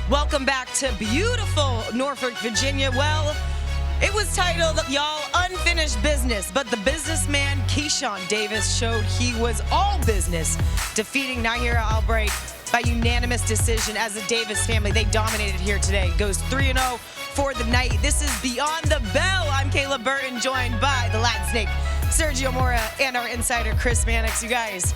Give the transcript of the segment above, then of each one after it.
Welcome back to beautiful Norfolk, Virginia. Well, it was titled, y'all, Unfinished Business, but the businessman Keyshawn Davis showed he was all business, defeating Nair Albright by unanimous decision. As a Davis family, they dominated here today. Goes 3-0 for the night. This is Beyond the Bell. I'm Kayla Burton, joined by the Latin Snake, Sergio Mora, and our insider, Chris Mannix. You guys,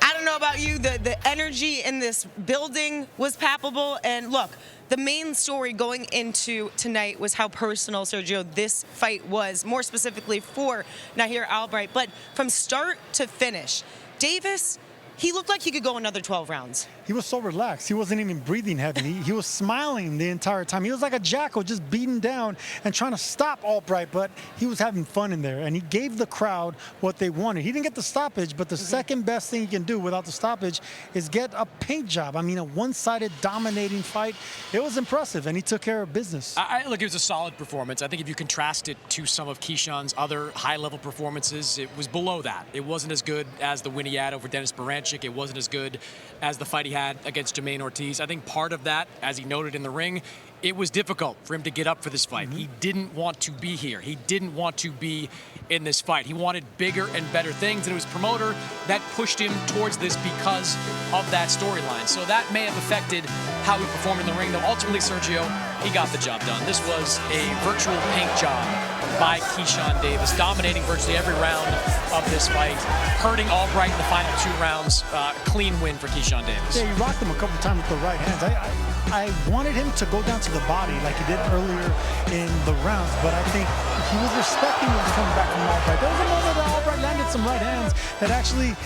I don't know about you, the energy in this building was palpable. And look, the main story going into tonight was how personal, Sergio, this fight was, more specifically for Nair Albright. But from start to finish, Davis, he looked like he could go another 12 rounds. He was so relaxed. He wasn't even breathing heavy. He was smiling the entire time. He was like a jackal, just beating down and trying to stop Albright, but he was having fun in there, and he gave the crowd what they wanted. He didn't get the stoppage, but the second best thing he can do without the stoppage is get a paint job. I mean, a one-sided dominating fight. It was impressive, and he took care of business. Look, it was a solid performance. I think if you contrast it to some of Keyshawn's other high-level performances, it was below that. It wasn't as good as the win he had over Dennis Baranchik. It wasn't as good as the fight he had against Jermaine Ortiz. I think part of that, as he noted in the ring, it was difficult for him to get up for this fight. He didn't want to be here. He didn't want to be in this fight. He wanted bigger and better things, and it was promoter that pushed him towards this because of that storyline. So that may have affected how he performed in the ring, though ultimately, Sergio, he got the job done. This was a virtual paint job by Keyshawn Davis, dominating virtually every round of this fight, hurting Albright in the final 2 rounds. Clean win for Keyshawn Davis. Yeah, he rocked him a couple times with the right hands. I wanted him to go down to the body like he did earlier in the rounds, but I think he was respecting what was coming back from Albright. There was a moment where Albright landed some right hands that actually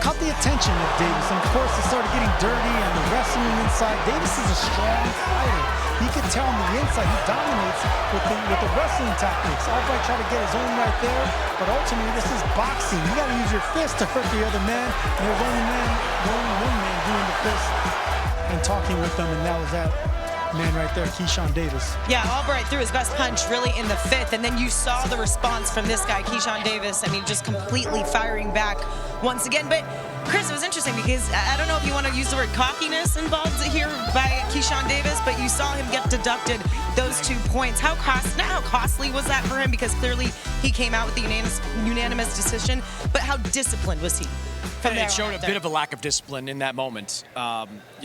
caught the attention of Davis. And of course, it started getting dirty and the wrestling inside. Davis is a strong fighter. He could tell on the inside he dominates with the wrestling tactics. Albright tried to get his own right there, but ultimately this is boxing. You got to use your fist to hurt the other man. And there's only one man doing the fist and talking with them, and that was that man right there, Keyshawn Davis. Yeah, Albright threw his best punch really in the 5th, and then you saw the response from this guy, Keyshawn Davis. I mean, just completely firing back once again. But Chris, it was interesting because I don't know if you want to use the word cockiness involved here by Keyshawn Davis, but you saw him get deducted those 2 points. Not how costly was that for him, because clearly he came out with the unanimous decision, but how disciplined was he? It showed a bit of a lack of discipline in that moment.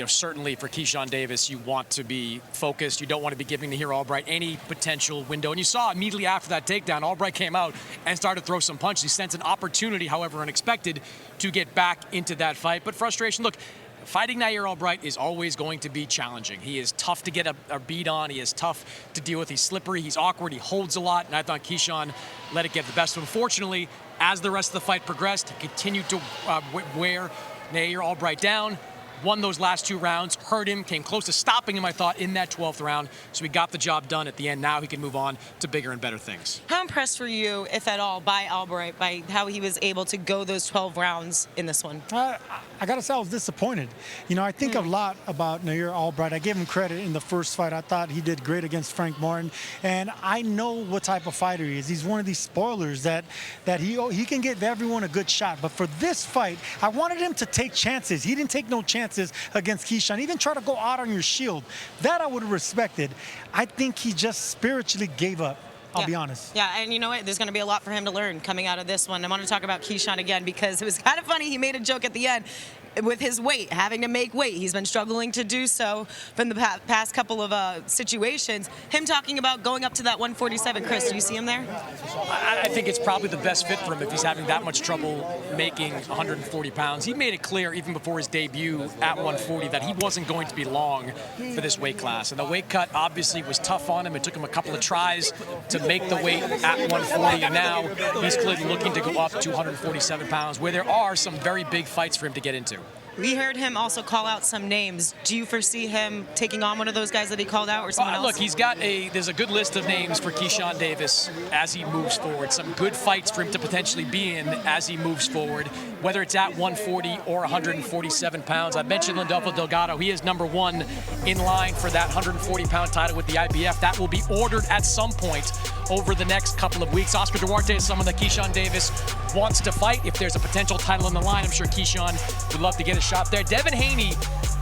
Certainly for Keyshawn Davis, you want to be focused. You don't want to be giving Nair Albright any potential window. And you saw immediately after that takedown, Albright came out and started to throw some punches. He sensed an opportunity, however unexpected, to get back into that fight. But frustration, look, fighting Nair Albright is always going to be challenging. He is tough to get a beat on. He is tough to deal with. He's slippery. He's awkward. He holds a lot. And I thought Keyshawn let it get the best of him. Fortunately, as the rest of the fight progressed, he continued to wear Nair Albright down. Won those last 2 rounds, hurt him, came close to stopping him, I thought, in that 12th round. So he got the job done at the end. Now he can move on to bigger and better things. How impressed were you, if at all, by Albright, by how he was able to go those 12 rounds in this one? I got to say I was disappointed. You know, I think a lot about Nair Albright. I gave him credit in the first fight. I thought he did great against Frank Martin. And I know what type of fighter he is. He's one of these spoilers that he can give everyone a good shot. But for this fight, I wanted him to take chances. He didn't take no chances against Keyshawn. Even try to go out on your shield. That I would have respected. I think he just spiritually gave up. I'll be honest. Yeah, and you know what? There's going to be a lot for him to learn coming out of this one. I want to talk about Keyshawn again because it was kind of funny. He made a joke at the end with his weight, having to make weight. He's been struggling to do so from the past couple of situations. Him talking about going up to that 147. Chris, do you see him there? I think it's probably the best fit for him if he's having that much trouble making 140 pounds. He made it clear even before his debut at 140 that he wasn't going to be long for this weight class. And the weight cut obviously was tough on him. It took him a couple of tries to make the weight at 140, and now he's clearly looking to go up to 147 pounds, where there are some very big fights for him to get into. We heard him also call out some names. Do you foresee him taking on one of those guys that he called out, or someone else? Look, there's a good list of names for Keyshawn Davis as he moves forward. Some good fights for him to potentially be in as he moves forward, whether it's at 140 or 147 pounds. I mentioned Landolfo Delgado. He is #1 in line for that 140-pound title with the IBF. That will be ordered at some point over the next couple of weeks. Oscar Duarte is someone that Keyshawn Davis wants to fight. If there's a potential title on the line, I'm sure Keyshawn would love to get a shot there. Devin Haney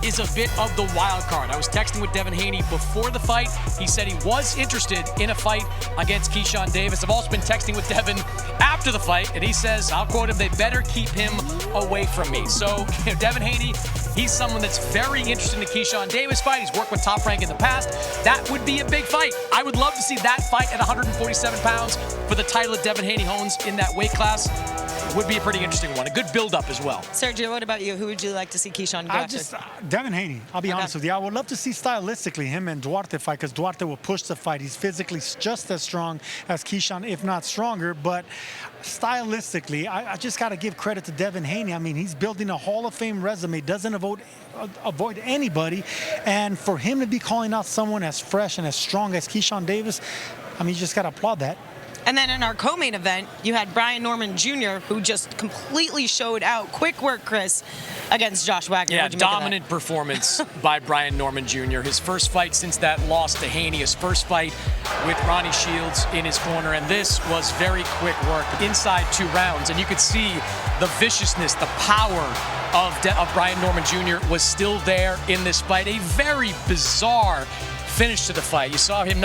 is a bit of the wild card. I was texting with Devin Haney before the fight. He said he was interested in a fight against Keyshawn Davis. I've also been texting with Devin after the fight, and he says, I'll quote him, they better keep him away from me. So Devin Haney, he's someone that's very interested in the Keyshawn Davis fight. He's worked with Top Rank in the past. That would be a big fight. I would love to see that fight at 147 pounds for the title that Devin Haney owns in that weight class. Would be a pretty interesting one. A good build-up as well. Sergio, what about you? Who would you like to see Keyshawn go after? Devin Haney. I'll be honest with you. I would love to see stylistically him and Duarte fight, because Duarte will push the fight. He's physically just as strong as Keyshawn, if not stronger. But stylistically, I just got to give credit to Devin Haney. I mean, he's building a Hall of Fame resume, doesn't avoid anybody. And for him to be calling out someone as fresh and as strong as Keyshawn Davis, I mean, you just got to applaud that. And then in our co-main event, you had Brian Norman Jr., who just completely showed out. Quick work, Chris, against Josh Wagner. Yeah, dominant performance by Brian Norman Jr. His first fight since that loss to Haney, his first fight with Ronnie Shields in his corner. And this was very quick work inside 2 rounds. And you could see the viciousness, the power of Brian Norman Jr. was still there in this fight. A very bizarre finish to the fight. You saw him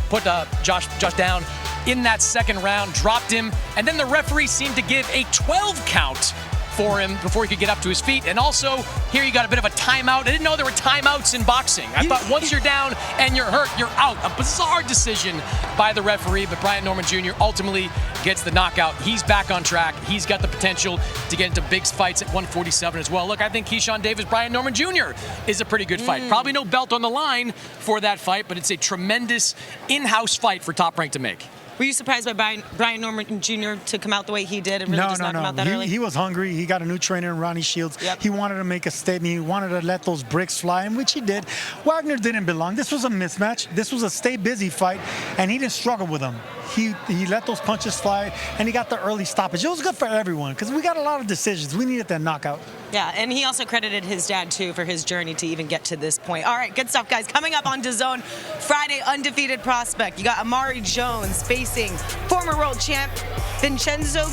put Josh down in that second round, dropped him, and then the referee seemed to give a 12 count for him before he could get up to his feet. And also, here you got a bit of a timeout. I didn't know there were timeouts in boxing. I thought once you're down and you're hurt, you're out. A bizarre decision by the referee, but Brian Norman Jr. ultimately gets the knockout. He's back on track. He's got the potential to get into big fights at 147 as well. Look, I think Keyshawn Davis, Brian Norman Jr. is a pretty good fight. Probably no belt on the line for that fight, but it's a tremendous in-house fight for Top Rank to make. Were you surprised by Brian Norman Jr. to come out the way he did and really just knock him out that early? He was hungry. He got a new trainer in Ronnie Shields. Yep. He wanted to make a statement. He wanted to let those bricks fly, in which he did. Wagner didn't belong. This was a mismatch. This was a stay busy fight, and he didn't struggle with him. He let those punches fly, and he got the early stoppage. It was good for everyone, because we got a lot of decisions. We needed that knockout. Yeah, and he also credited his dad, too, for his journey to even get to this point. All right, good stuff, guys. Coming up on DAZN, Friday, undefeated prospect. You got Amari Jones facing former world champ Vincenzo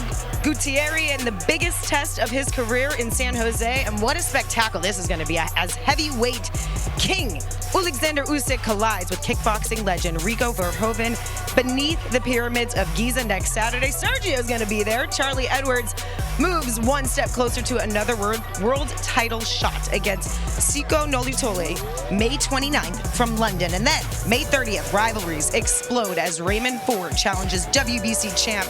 Gutierrez in the biggest test of his career in San Jose. And what a spectacle this is going to be, as heavyweight king Alexander Usyk collides with kickboxing legend Rico Verhoeven beneath the pyramids of Giza next Saturday. Sergio's going to be there. Charlie Edwards moves one step closer to another world title shot against Siko Nolitole May 29th from London. And then May 30th, rivalries explode as Raymond Ford challenges WBC champ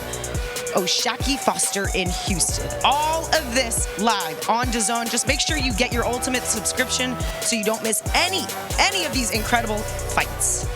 O'Shaquie Foster in Houston. All of this live on DAZN. Just make sure you get your ultimate subscription so you don't miss any of these incredible fights.